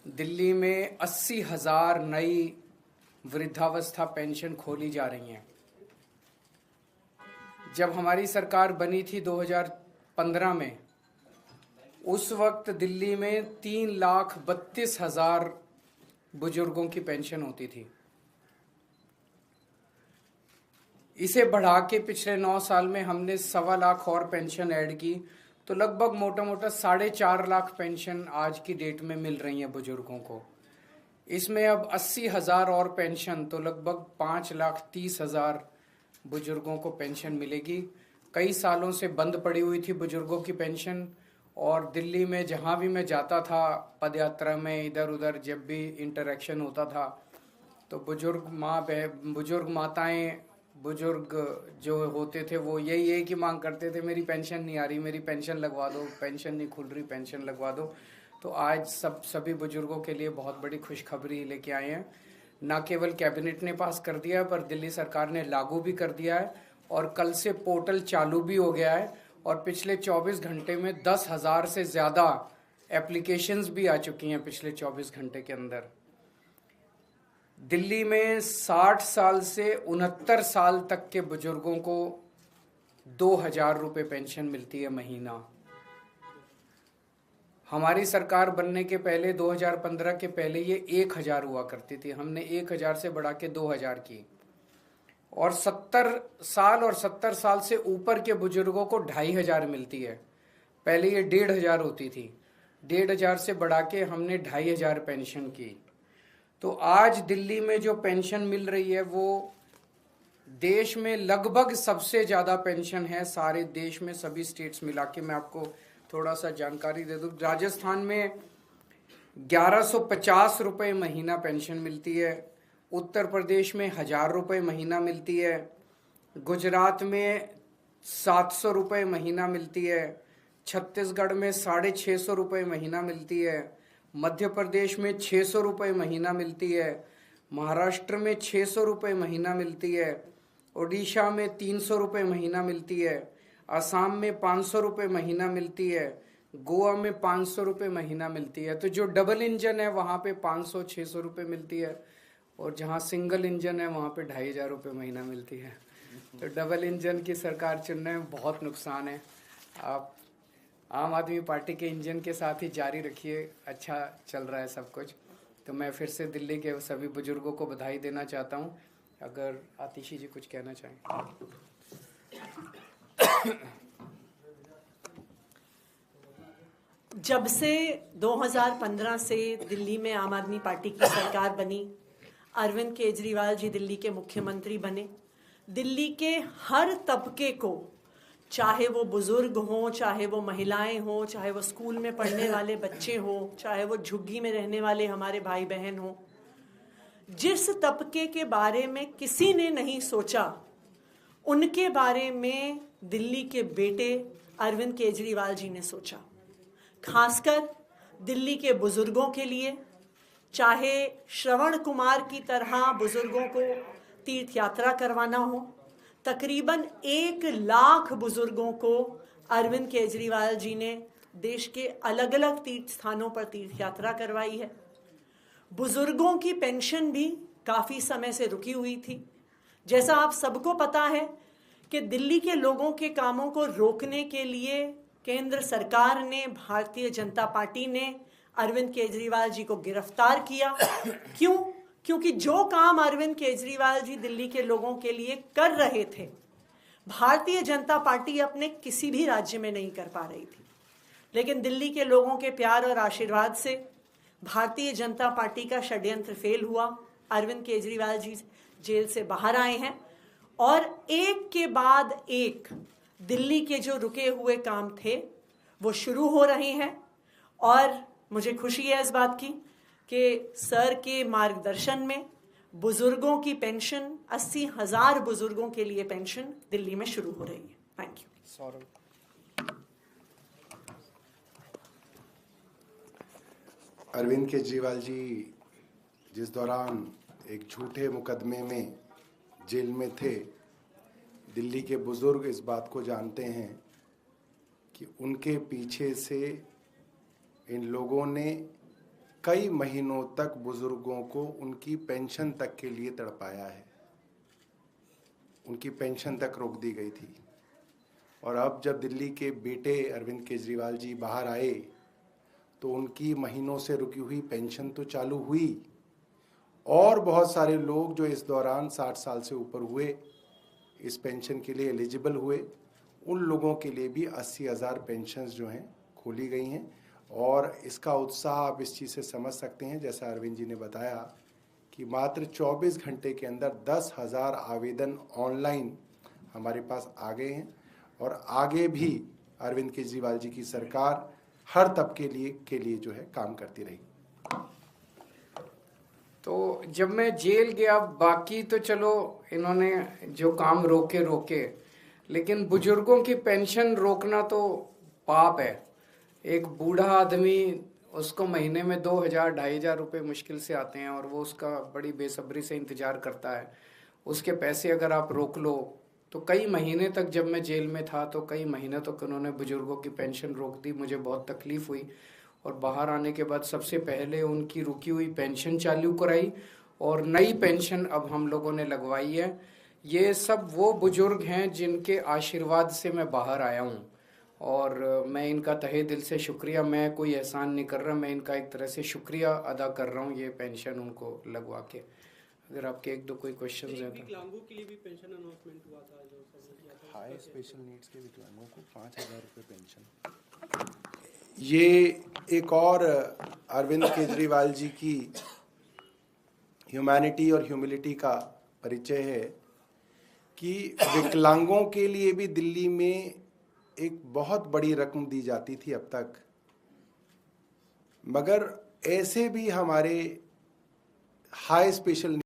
दिल्ली में 80,000 नई वृद्धावस्था पेंशन खोली जा रही हैं। जब हमारी सरकार बनी थी 2015 में, उस वक्त दिल्ली में 3,32,000 बुजुर्गों की पेंशन होती थी। इसे बढ़ा के पिछले 9 साल में हमने 1.25 लाख और पेंशन ऐड की, तो लगभग मोटा मोटा 4.5 लाख पेंशन आज की डेट में मिल रही है बुजुर्गों को। इसमें अब 80,000 और पेंशन, तो लगभग 5,30,000 बुजुर्गों को पेंशन मिलेगी। कई सालों से बंद पड़ी हुई थी बुजुर्गों की पेंशन, और दिल्ली में जहाँ भी मैं जाता था पदयात्रा में, इधर उधर जब भी इंटरेक्शन होता था, तो बुजुर्ग माताएं, बुजुर्ग जो होते थे वो यही की मांग करते थे, मेरी पेंशन नहीं आ रही, मेरी पेंशन लगवा दो, पेंशन नहीं खुल रही, पेंशन लगवा दो। तो आज सभी बुजुर्गों के लिए बहुत बड़ी खुशखबरी लेके आए हैं। ना केवल कैबिनेट ने पास कर दिया है, पर दिल्ली सरकार ने लागू भी कर दिया है, और कल से पोर्टल चालू भी हो गया है, और पिछले 24 घंटे में 10,000 से ज़्यादा एप्लीकेशंस भी आ चुकी हैं पिछले 24 घंटे के अंदर। दिल्ली में 60 साल से 69 साल तक के बुजुर्गों को 2,000 रुपये पेंशन मिलती है महीना। हमारी सरकार बनने के पहले 2015 के पहले ये 1,000 हुआ करती थी। हमने 1,000 से बढ़ा के 2,000 की, और 70 साल और 70 साल से ऊपर के बुजुर्गों को 2,500 मिलती है। पहले ये 1,500 होती थी, 1,500 से बढ़ा के हमने 2,500 पेंशन की। तो आज दिल्ली में जो पेंशन मिल रही है वो देश में लगभग सबसे ज़्यादा पेंशन है, सारे देश में सभी स्टेट्स मिला के। मैं आपको थोड़ा सा जानकारी दे दूं। राजस्थान में 1,150 रुपये महीना पेंशन मिलती है, उत्तर प्रदेश में 1,000 रुपये महीना मिलती है, गुजरात में 700 रुपये महीना मिलती है, छत्तीसगढ़ में 650 रुपये महीना मिलती है, मध्य प्रदेश में 600 रुपये महीना मिलती है, महाराष्ट्र में 600 रुपये महीना मिलती है, उड़ीसा में 300 रुपये महीना मिलती है, असम में 500 रुपये महीना मिलती है, गोवा में 500 रुपये महीना मिलती है। तो जो डबल इंजन है वहाँ पे 500-600 रुपये मिलती है, और जहाँ सिंगल इंजन है वहाँ पे 2,500 रुपये महीना मिलती है। तो डबल इंजन की सरकार चुनने में बहुत नुकसान है। आप आम आदमी पार्टी के इंजन के साथ ही जारी रखिए, अच्छा चल रहा है सब कुछ। तो मैं फिर से दिल्ली के सभी बुजुर्गों को बधाई देना चाहता हूँ। अगर आतिशी जी कुछ कहना चाहें। जब से 2015 से दिल्ली में आम आदमी पार्टी की सरकार बनी, अरविंद केजरीवाल जी दिल्ली के मुख्यमंत्री बने, दिल्ली के हर तबके को, चाहे वो बुजुर्ग हों, चाहे वो महिलाएं हों, चाहे वो स्कूल में पढ़ने वाले बच्चे हों, चाहे वो झुग्गी में रहने वाले हमारे भाई बहन हों, जिस तबके के बारे में किसी ने नहीं सोचा, उनके बारे में दिल्ली के बेटे अरविंद केजरीवाल जी ने सोचा। खासकर दिल्ली के बुजुर्गों के लिए, चाहे श्रवण कुमार की तरह बुजुर्गों को तीर्थ यात्रा करवाना हो, तकरीबन 1 लाख बुजुर्गों को अरविंद केजरीवाल जी ने देश के अलग अलग तीर्थ स्थानों पर तीर्थ यात्रा करवाई है। बुजुर्गों की पेंशन भी काफ़ी समय से रुकी हुई थी। जैसा आप सबको पता है कि दिल्ली के लोगों के कामों को रोकने के लिए केंद्र सरकार ने, भारतीय जनता पार्टी ने अरविंद केजरीवाल जी को गिरफ्तार किया। क्यों? क्योंकि जो काम अरविंद केजरीवाल जी दिल्ली के लोगों के लिए कर रहे थे, भारतीय जनता पार्टी अपने किसी भी राज्य में नहीं कर पा रही थी। लेकिन दिल्ली के लोगों के प्यार और आशीर्वाद से भारतीय जनता पार्टी का षड्यंत्र फेल हुआ। अरविंद केजरीवाल जी जेल से बाहर आए हैं, और एक के बाद एक दिल्ली के जो रुके हुए काम थे वो शुरू हो रहे हैं। और मुझे खुशी है इस बात की कि सर के मार्गदर्शन में बुजुर्गों की पेंशन, 80,000 बुजुर्गों के लिए पेंशन दिल्ली में शुरू हो रही है। Thank you. अरविंद केजरीवाल जी जिस दौरान एक झूठे मुकदमे में जेल में थे, दिल्ली के बुजुर्ग इस बात को जानते हैं कि उनके पीछे से इन लोगों ने कई महीनों तक बुजुर्गों को उनकी पेंशन तक के लिए तड़पाया है। उनकी पेंशन तक रोक दी गई थी। और अब जब दिल्ली के बेटे अरविंद केजरीवाल जी बाहर आए तो उनकी महीनों से रुकी हुई पेंशन तो चालू हुई, और बहुत सारे लोग जो इस दौरान 60 साल से ऊपर हुए इस पेंशन के लिए एलिजिबल हुए, उन लोगों के लिए भी 80,000 पेंशन्स जो हैं खोली गई हैं। और इसका उत्साह आप इस चीज़ से समझ सकते हैं, जैसा अरविंद जी ने बताया कि मात्र 24 घंटे के अंदर 10,000 आवेदन ऑनलाइन हमारे पास आ गए हैं। और आगे भी अरविंद केजरीवाल जी की सरकार हर तबके के लिए जो है काम करती रहेगी। तो जब मैं जेल गया, बाकी तो चलो इन्होंने जो काम रोके, लेकिन बुजुर्गों की पेंशन रोकना तो पाप है। एक बूढ़ा आदमी, उसको महीने में 2,000-2,500 रुपये मुश्किल से आते हैं और वो उसका बड़ी बेसब्री से इंतजार करता है। उसके पैसे अगर आप रोक लो तो कई महीने तक, जब मैं जेल में था तो कई महीने तक उन्होंने बुजुर्गों की पेंशन रोक दी। मुझे बहुत तकलीफ हुई और बाहर आने के बाद सबसे पहले उनकी रुकी हुई पेंशन चालू कराई और नई पेंशन अब हम लोगों ने लगवाई है। ये सब वो बुजुर्ग हैं जिनके आशीर्वाद से मैं बाहर आया हूँ और मैं इनका तहे दिल से शुक्रिया, मैं कोई एहसान नहीं कर रहा, मैं इनका एक तरह से शुक्रिया अदा कर रहा हूँ ये पेंशन उनको लगवा के। अगर आपके एक दो कोई क्वेश्चन हैं तो। विकलांगों के लिए भी पेंशन अनाउंसमेंट हुआ था, जो सबने किया था। हाई स्पेशल नीड्स के विकलांगों को 5,000 रुपये पेंशन। ये एक और अरविंद केजरीवाल जी की ह्यूमैनिटी और ह्यूमिलिटी का परिचय है कि विकलांगों के लिए भी दिल्ली में एक बहुत बड़ी रकम दी जाती थी अब तक, मगर ऐसे भी हमारे हाई स्पेशल